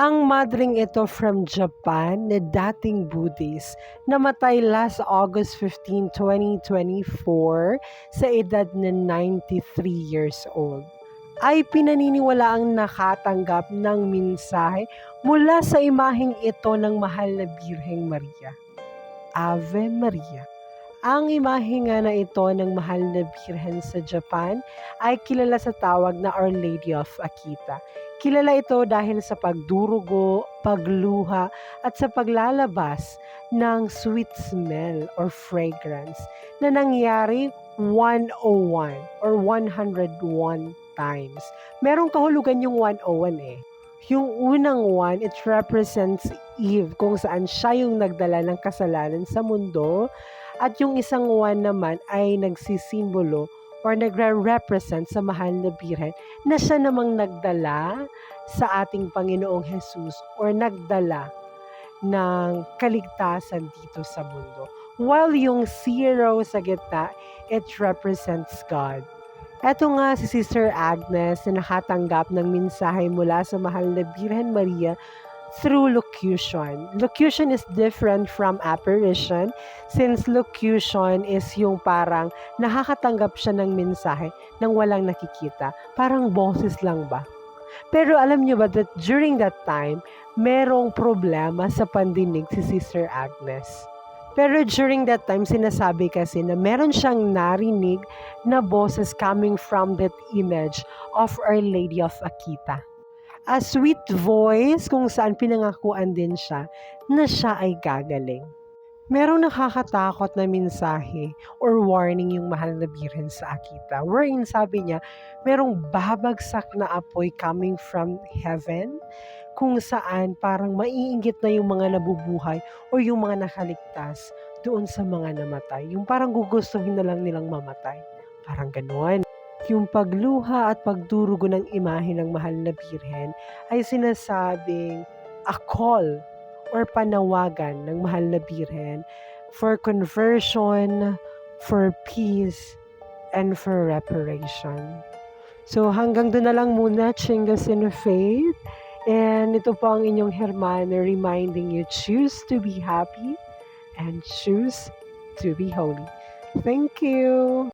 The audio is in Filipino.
Ang madring ito from Japan na dating Buddhist, namatay last August 15, 2024 sa edad na 93 years old. Ay pinaniniwalaang nakatanggap ng mensahe mula sa imaheng ito ng mahal na Birheng Maria. Ave Maria. Ang imahe nga na ito ng mahal na Birhen sa Japan ay kilala sa tawag na Our Lady of Akita. Kilala ito dahil sa pagdurugo, pagluha, at sa paglalabas ng sweet smell or fragrance na nangyari 101 or 101 times. Merong kahulugan yung 101 eh. Yung unang one, it represents Eve kung saan siya yung nagdala ng kasalanan sa mundo. At yung isang one naman ay nagsisimbolo or nagre-represent sa mahal na Birhen na siya namang nagdala sa ating Panginoong Jesus or nagdala ng kaligtasan dito sa mundo. While yung zero sa gitna, it represents God. Eto nga si Sister Agnes na nakatanggap ng mensahe mula sa mahal na Birhen Maria through locution. Locution is different from apparition since locution is yung parang nakakatanggap siya ng mensahe nang walang nakikita. Parang boses lang ba? Pero alam niyo ba that during that time, merong problema sa pandinig si Sister Agnes. Pero during that time, sinasabi kasi na meron siyang narinig na boses coming from that image of Our Lady of Akita. A sweet voice kung saan pinangakuan din siya na siya ay gagaling. Merong nakakatakot na mensahe or warning yung mahal na Birhen sa Akita. Wherein sabi niya, merong babagsak na apoy coming from heaven kung saan parang maiinggit na yung mga nabubuhay o yung mga nakaligtas doon sa mga namatay. Yung parang gugustuhin na lang nilang mamatay. Parang ganon. Yung pagluha at pagdurugo ng imahe ng mahal na Birhen ay sinasabing a call or panawagan ng mahal na Birhen for conversion, for peace, and for reparation. So hanggang doon na lang muna, Chingas in Faith. And ito po ang inyong Hermana reminding you, choose to be happy and choose to be holy. Thank you!